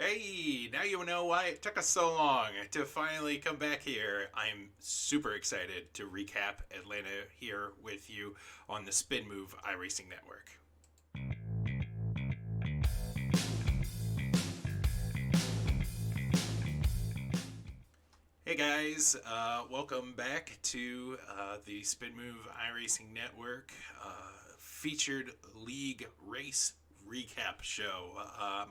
Hey, now you know why it took us so long to finally come back here. I'm super excited to recap Atlanta here with you on the Spin Move iRacing Network. Hey guys, welcome back to the Spin Move iRacing Network featured league race recap show.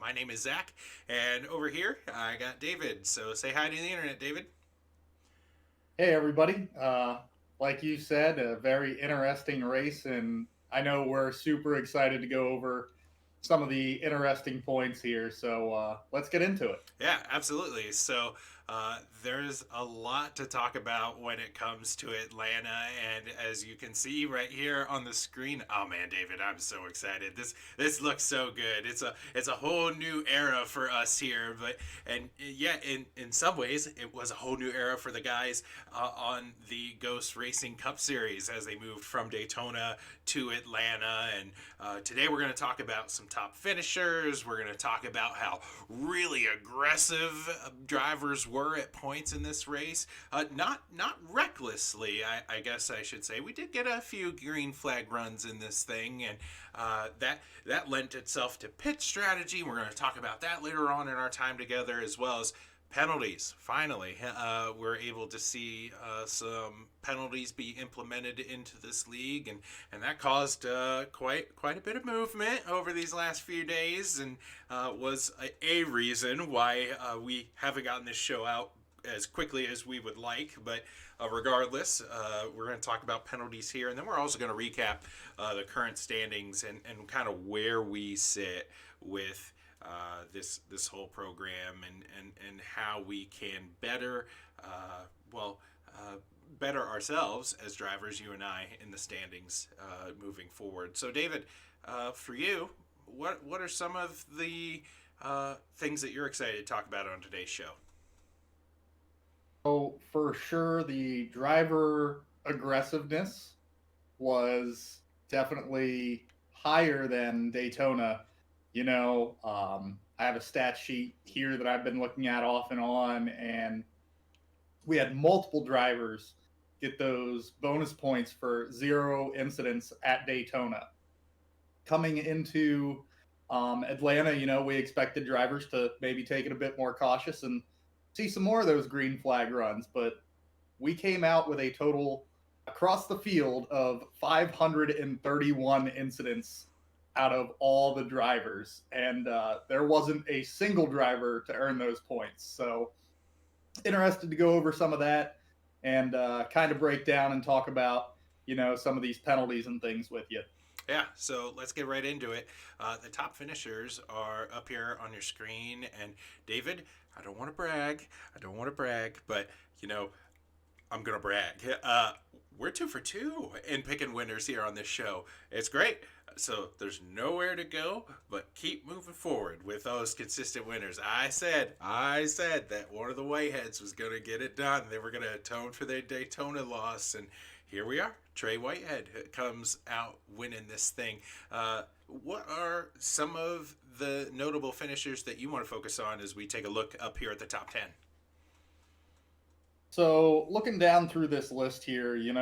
My name is Zach, and over here I got David. So say hi to the internet, David. Hey everybody. Like you said, a very interesting race, and I know we're super excited to go over some of the interesting points here. So let's get into it. Yeah, absolutely. So there's a lot to talk about when it comes to Atlanta, and as you can see right here on the screen, oh man, David, I'm so excited. This looks so good. It's a whole new era for us here, but and yeah, in some ways, it was a whole new era for the guys on the Ghost Racing Cup Series as they moved from Daytona to Atlanta. And today we're going to talk about some top finishers. We're going to talk about how really aggressive drivers were at points in this race. Not recklessly, I guess I should say. We did get a few green flag runs in this thing, and that lent itself to pit strategy. We're going to talk about that later on in our time together, as well as penalties. Finally, we're able to see some penalties be implemented into this league, and that caused quite a bit of movement over these last few days, and was a reason why we haven't gotten this show out as quickly as we would like. But regardless, we're going to talk about penalties here, and then we're also going to recap the current standings and kind of where we sit with this whole program and how we can better well better ourselves as drivers, you and I, in the standings moving forward. So, David, for you, what are some of the things that you're excited to talk about on today's show? So for sure, the driver aggressiveness was definitely higher than Daytona. I have a stat sheet here that I've been looking at off and on, and we had multiple drivers get those bonus points for zero incidents at Daytona. Coming into Atlanta, we expected drivers to maybe take it a bit more cautious and see some more of those green flag runs, but we came out with a total across the field of 531 incidents out of all the drivers, and there wasn't a single driver to earn those points. So interested to go over some of that and kind of break down and talk about some of these penalties and things with you. Yeah, so let's get right into it. The top finishers are up here on your screen, and David, I don't want to brag. I don't want to brag, but you know, I'm gonna brag. We're 2 for 2 in picking winners here on this show. It's great. So there's nowhere to go but keep moving forward with those consistent winners. I said that one of the Whiteheads was gonna get it done. They were gonna atone for their Daytona loss, and here we are. Trey Whitehead comes out winning this thing. What are some of the notable finishers that you want to focus on as we take a look up here at the top 10? So looking down through this list here, you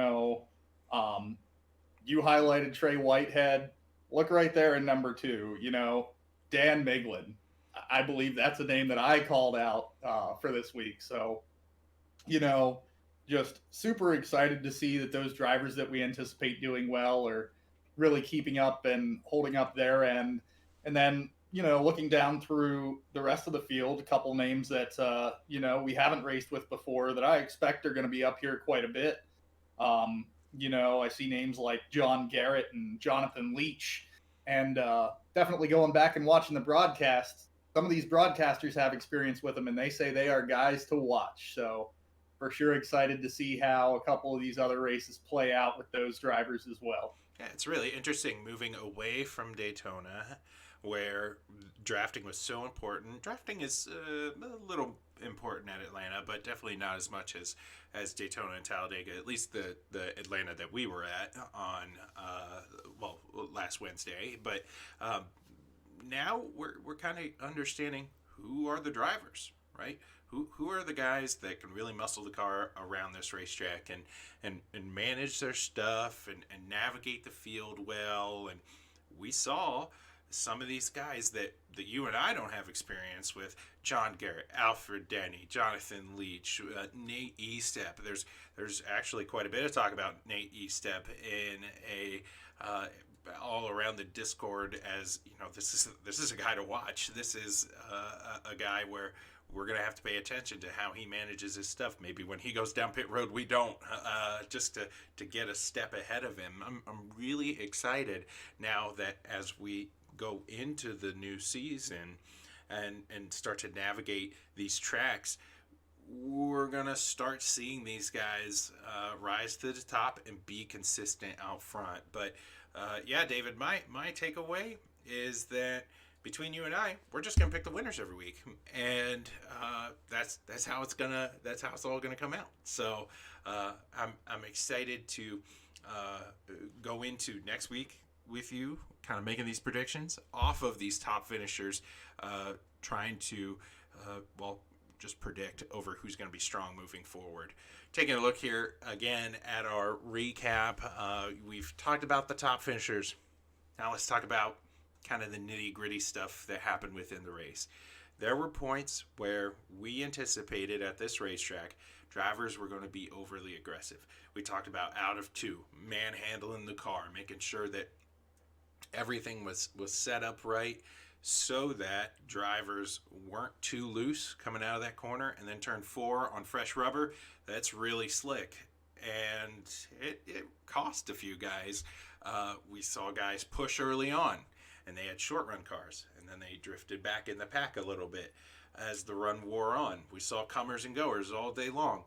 highlighted Trey Whitehead. Look right there in number two, Dan Miglin. I believe that's a name that I called out for this week. So, you know, just super excited to see that those drivers that we anticipate doing well are really keeping up and holding up their end. And then, looking down through the rest of the field, a couple names that, we haven't raced with before that I expect are going to be up here quite a bit. I see names like John Garrett and Jonathan Leach. And definitely going back and watching the broadcasts, some of these broadcasters have experience with them, and they say they are guys to watch. So for sure excited to see how a couple of these other races play out with those drivers as well. Yeah, it's really interesting moving away from Daytona, where drafting was so important. Drafting is a little important at Atlanta, but definitely not as much as Daytona and Talladega. At least the Atlanta that we were at on last Wednesday. But now we're kind of understanding who are the drivers, right? Who are the guys that can really muscle the car around this racetrack and manage their stuff and navigate the field well. And we saw some of these guys that you and I don't have experience with: John Garrett, Alfred Denny, Jonathan Leach, Nate Estep. There's actually quite a bit of talk about Nate Estep in a all around the Discord. As you know, this is a guy to watch. This is a guy where we're gonna have to pay attention to how he manages his stuff. Maybe when he goes down pit road, we don't, just to get a step ahead of him. I'm really excited now that as we go into the new season and start to navigate these tracks, we're gonna start seeing these guys rise to the top and be consistent out front. But yeah, David, my takeaway is that between you and I, we're just gonna pick the winners every week, and that's how it's all gonna come out. So I'm excited to go into next week with you, kind of making these predictions off of these top finishers, trying to well, just predict over who's going to be strong moving forward. Taking a look here again at our recap, we've talked about the top finishers. Now let's talk about kind of the nitty gritty stuff that happened within the race. There were points where we anticipated at this racetrack drivers were going to be overly aggressive. We talked about out of two, manhandling the car, making sure that everything was set up right so that drivers weren't too loose coming out of that corner. And then turn 4 on fresh rubber, that's really slick, and it cost a few guys. We saw guys push early on, and they had short run cars, and then they drifted back in the pack a little bit as the run wore on. We saw comers and goers all day long,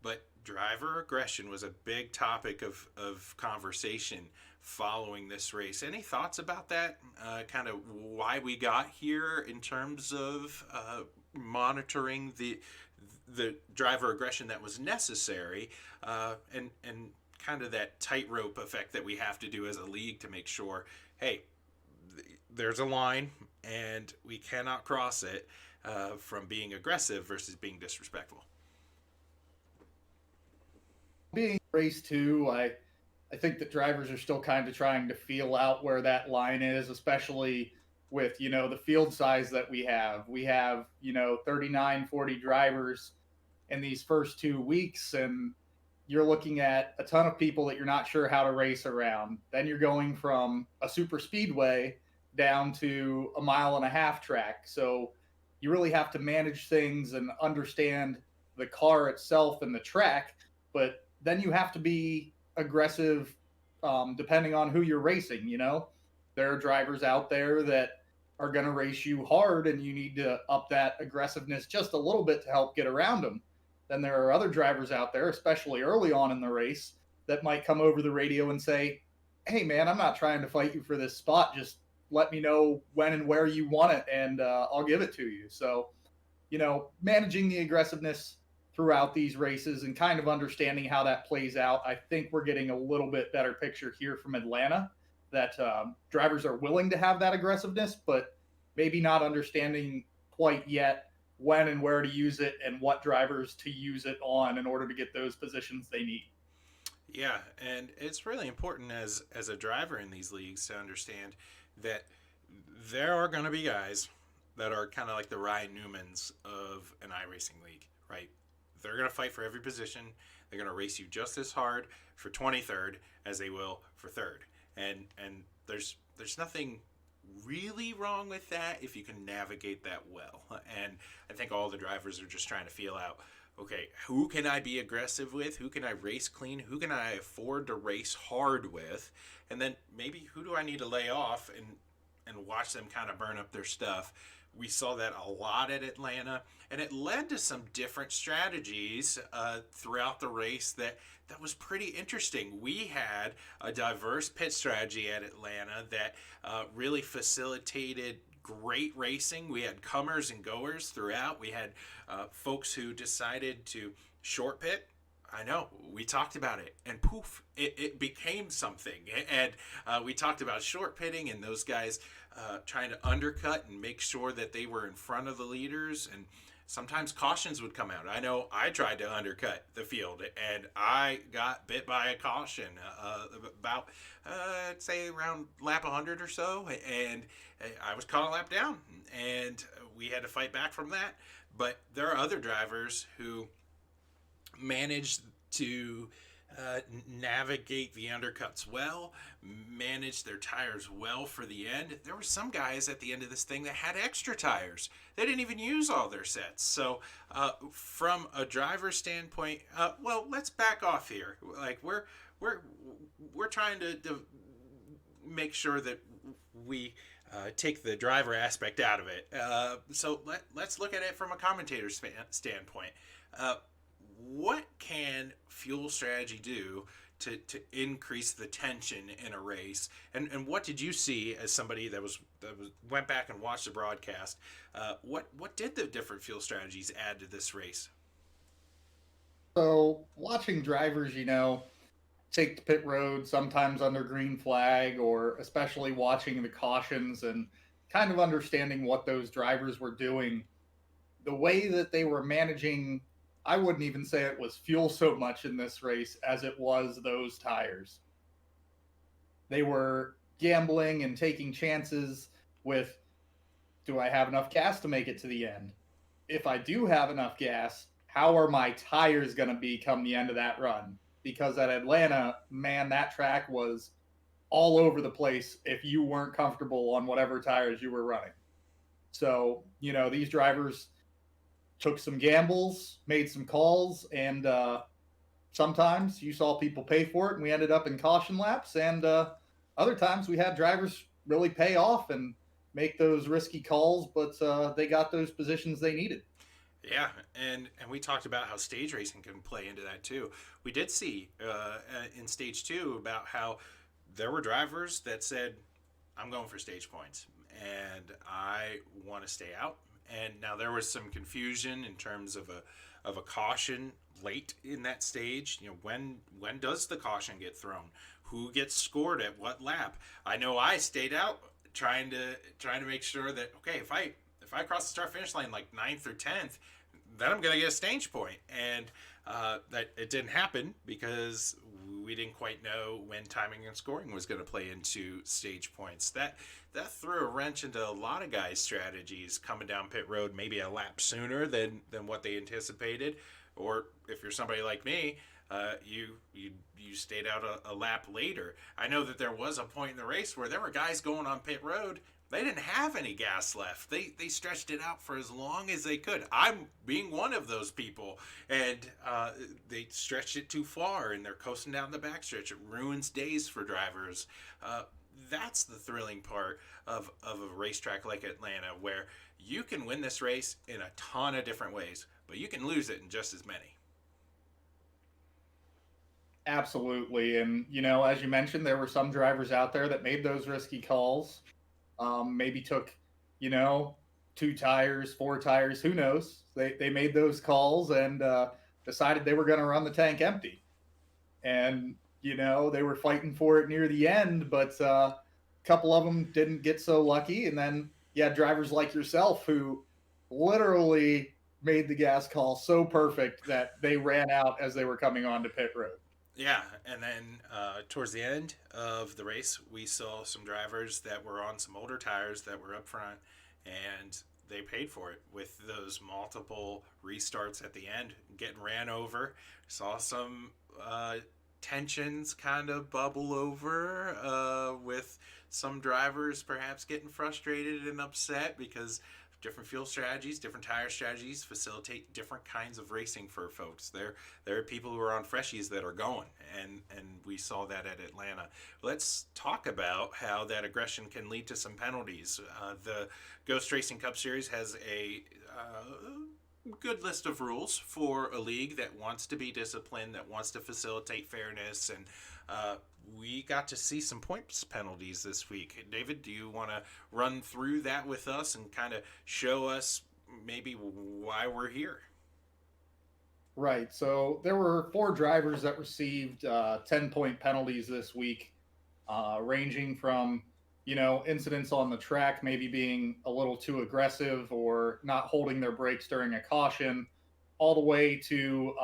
but driver aggression was a big topic of conversation following this race. Any thoughts about that? Kind of why we got here in terms of monitoring the driver aggression that was necessary, and kind of that tightrope effect that we have to do as a league to make sure, hey, there's a line and we cannot cross it, from being aggressive versus being disrespectful. Being race 2, I think that drivers are still kind of trying to feel out where that line is, especially with, the field size that we have. We have, 39, 40 drivers in these first 2 weeks, and you're looking at a ton of people that you're not sure how to race around. Then you're going from a super speedway down to a 1.5-mile track. So you really have to manage things and understand the car itself and the track, but then you have to be aggressive, depending on who you're racing. There are drivers out there that are going to race you hard, and you need to up that aggressiveness just a little bit to help get around them. Then there are other drivers out there, especially early on in the race, that might come over the radio and say, hey man, I'm not trying to fight you for this spot, just let me know when and where you want it, and I'll give it to you. So managing the aggressiveness throughout these races and kind of understanding how that plays out, I think we're getting a little bit better picture here from Atlanta, that drivers are willing to have that aggressiveness, but maybe not understanding quite yet when and where to use it and what drivers to use it on in order to get those positions they need. Yeah, and it's really important as a driver in these leagues to understand that there are going to be guys that are kind of like the Ryan Newmans of an iRacing league, right? They're going to fight for every position. They're going to race you just as hard for 23rd as they will for third. And there's nothing really wrong with that if you can navigate that well. And I think all the drivers are just trying to feel out, okay, who can I be aggressive with? Who can I race clean? Who can I afford to race hard with? And then maybe who do I need to lay off and watch them kind of burn up their stuff? We saw that a lot at Atlanta, and it led to some different strategies throughout the race that was pretty interesting. We had a diverse pit strategy at Atlanta that really facilitated great racing. We had comers and goers throughout. We had folks who decided to short pit, I know. We talked about it, and poof, it became something. And we talked about short pitting and those guys trying to undercut and make sure that they were in front of the leaders. And sometimes cautions would come out. I know I tried to undercut the field, and I got bit by a caution about, I'd say, around lap 100 or so. And I was caught a lap down, and we had to fight back from that. But there are other drivers who managed to navigate the undercuts well, manage their tires well for the end. There were some guys at the end of this thing that had extra tires. They didn't even use all their sets. So, from a driver standpoint, well, let's back off here. Like we're we're trying to make sure that we take the driver aspect out of it. So let's look at it from a commentator standpoint. Uh, what can fuel strategy do to increase the tension in a race? And what did you see as somebody that was went back and watched the broadcast? What did the different fuel strategies add to this race? So watching drivers, take the pit road sometimes under green flag, or especially watching the cautions and kind of understanding what those drivers were doing, the way that they were managing, I wouldn't even say it was fuel so much in this race as it was those tires. They were gambling and taking chances with, do I have enough gas to make it to the end? If I do have enough gas, how are my tires going to be come the end of that run? Because at Atlanta, man, that track was all over the place if you weren't comfortable on whatever tires you were running. So, these drivers took some gambles, made some calls, and sometimes you saw people pay for it, and we ended up in caution laps. And other times we had drivers really pay off and make those risky calls, but they got those positions they needed. Yeah, and we talked about how stage racing can play into that too. We did see in stage two about how there were drivers that said, "I'm going for stage points, and I want to stay out." And now there was some confusion in terms of a caution late in that stage. When does the caution get thrown? Who gets scored at what lap? I know I stayed out trying to make sure that, okay, if I cross the start finish line like ninth or 10th, then I'm gonna get a stage point. And that it didn't happen because we didn't quite know when timing and scoring was going to play into stage points. That threw a wrench into a lot of guys' strategies coming down pit road, maybe a lap sooner than what they anticipated. Or if you're somebody like me, you stayed out a lap later. I know that there was a point in the race where there were guys going on pit road. They didn't have any gas left. They stretched it out for as long as they could. I'm being one of those people, and they stretched it too far, and they're coasting down the backstretch. It ruins days for drivers. That's the thrilling part of a racetrack like Atlanta, where you can win this race in a ton of different ways, but you can lose it in just as many. Absolutely. And, as you mentioned, there were some drivers out there that made those risky calls. Maybe took, you know, two tires, four tires, who knows? They made those calls and decided they were going to run the tank empty. And, they were fighting for it near the end, but a couple of them didn't get so lucky. And then you had drivers like yourself who literally made the gas call so perfect that they ran out as they were coming onto pit road. Yeah, and then towards the end of the race, we saw some drivers that were on some older tires that were up front, and they paid for it with those multiple restarts at the end, getting ran over. Saw some tensions kind of bubble over with some drivers perhaps getting frustrated and upset because different fuel strategies, different tire strategies facilitate different kinds of racing for folks. There are people who are on freshies that are going, and we saw that at Atlanta. Let's talk about how that aggression can lead to some penalties. The Ghost Racing Cup Series has a good list of rules for a league that wants to be disciplined, that wants to facilitate fairness, and we got to see some points penalties this week. David, do you want to run through that with us and kind of show us maybe why we're here? Right. So there were four drivers that received 10-point penalties this week, ranging from, incidents on the track, maybe being a little too aggressive or not holding their brakes during a caution, all the way to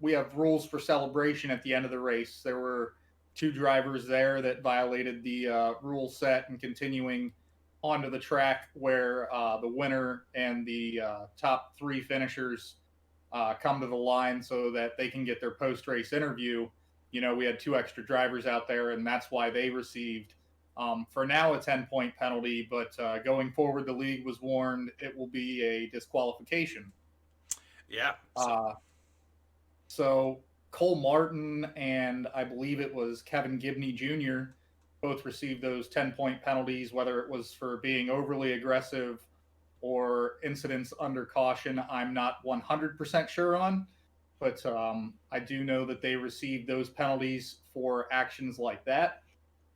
we have rules for celebration at the end of the race. There were two drivers there that violated the rule set and continuing onto the track where the winner and the top three finishers come to the line so that they can get their post race interview. We had two extra drivers out there, and that's why they received, for now, a 10-point penalty. But going forward, the league was warned it will be a disqualification. Yeah. So Uh, so Cole Martin and I believe it was Kevin Gibney Jr. both received those 10-point penalties, whether it was for being overly aggressive or incidents under caution. I'm not 100% sure on, but I do know that they received those penalties for actions like that.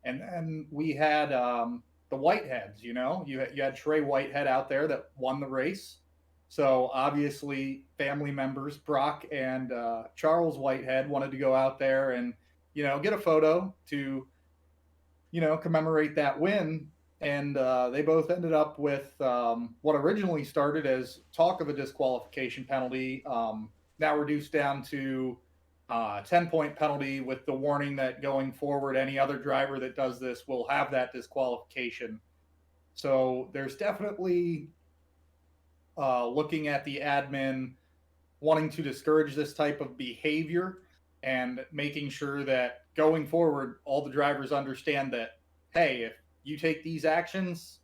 And then we had the Whiteheads. You had Trey Whitehead out there that won the race. So obviously, family members Brock and Charles Whitehead wanted to go out there and get a photo to commemorate that win. And they both ended up with what originally started as talk of a disqualification penalty, now reduced down to 10-point penalty with the warning that going forward, any other driver that does this will have that disqualification. So there's definitely looking at the admin wanting to discourage this type of behavior and making sure that going forward, all the drivers understand that, hey, if you take these actions,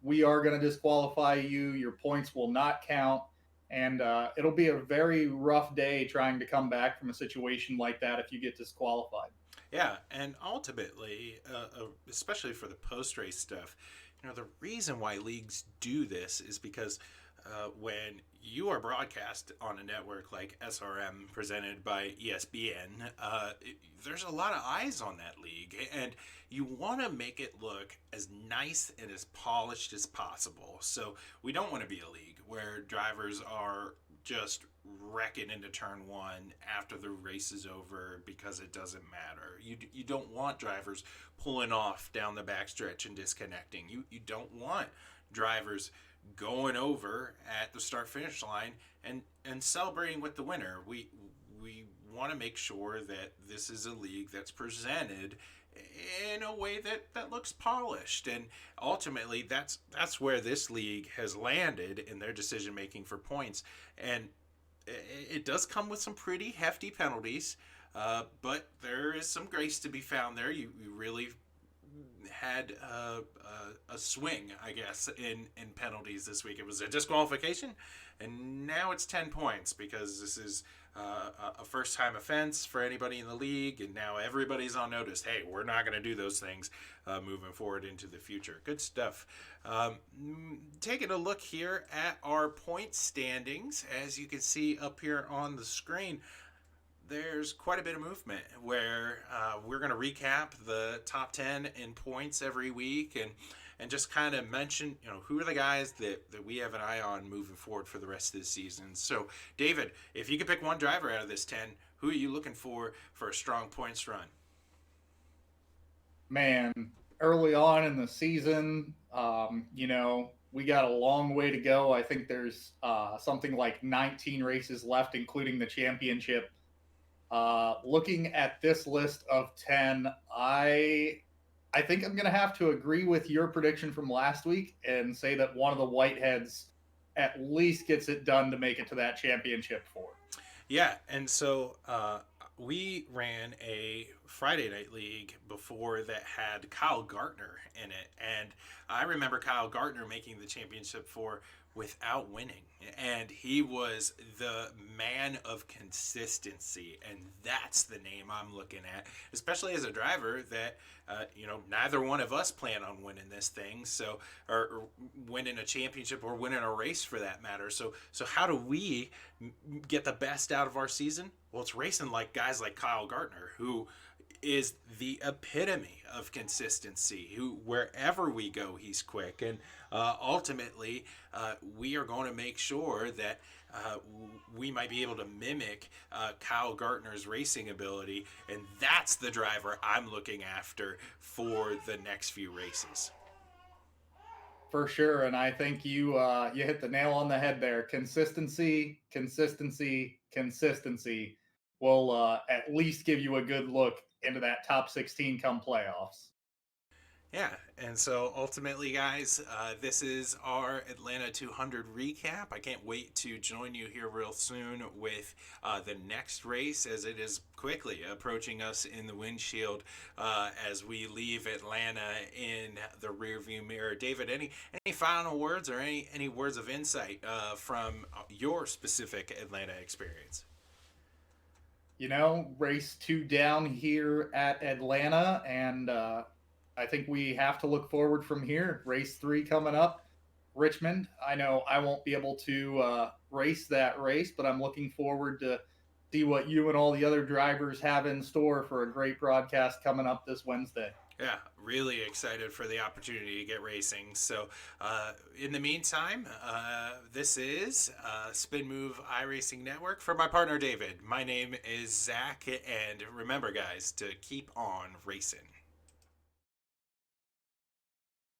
we are going to disqualify you. Your points will not count. And it'll be a very rough day trying to come back from a situation like that if you get disqualified. yeah, and ultimately, especially for the post race stuff, the reason why leagues do this is because when you are broadcast on a network like SRM presented by ESPN, there's a lot of eyes on that league, and you want to make it look as nice and as polished as possible. So we don't want to be a league where drivers are just wrecking into turn one after the race is over because it doesn't matter. You don't want drivers pulling off down the backstretch and disconnecting. You don't want drivers going over at the start finish line and celebrating with the winner. We want to make sure that this is a league that's presented in a way that looks polished, and ultimately that's where this league has landed in their decision making for points. And it does come with some pretty hefty penalties, but there is some grace to be found there. You really had a swing, I guess, in penalties this week. It was a disqualification, and now it's 10 points because this is a first time offense for anybody in the league, and now everybody's on notice. Hey, we're not going to do those things moving forward into the future. Good stuff. Taking a look here at our point standings, as you can see up here on the screen, there's quite a bit of movement where we're going to recap the top 10 in points every week and just kind of mention, who are the guys that we have an eye on moving forward for the rest of the season. So, David, if you could pick one driver out of this 10, who are you looking for a strong points run? Man, early on in the season, we got a long way to go. I think there's something like 19 races left, including the championship. Looking at this list of 10, I think I'm going to have to agree with your prediction from last week and say that one of the Whiteheads at least gets it done to make it to that championship four. Yeah, and so we ran a Friday night league before that had Kyle Gartner in it, and I remember Kyle Gartner making the championship four without winning, and he was the man of consistency, and that's the name I'm looking at, especially as a driver that neither one of us plan on winning this thing, so or winning a championship or winning a race for that matter. So how do we get the best out of our season? Well, it's racing like guys like Kyle Gartner, who is the epitome of consistency. Who wherever we go, he's quick, and ultimately, we are going to make sure that we might be able to mimic Kyle Gartner's racing ability, and that's the driver I'm looking after for the next few races. For sure, and I think you hit the nail on the head there. Consistency, consistency, consistency will at least give you a good look into that top 16 come playoffs. Yeah, and so ultimately, guys, this is our Atlanta 200 recap. I can't wait to join you here real soon with the next race, as it is quickly approaching us in the windshield as we leave Atlanta in the rearview mirror. David, any final words or any words of insight from your specific Atlanta experience? Race two down here at Atlanta, and I think we have to look forward from here. Race three coming up, Richmond. I know I won't be able to race that race, but I'm looking forward to see what you and all the other drivers have in store for a great broadcast coming up this Wednesday. Yeah, really excited for the opportunity to get racing. So, in the meantime, this is Spin Move iRacing Network. For my partner David, my name is Zach, and remember, guys, to keep on racing.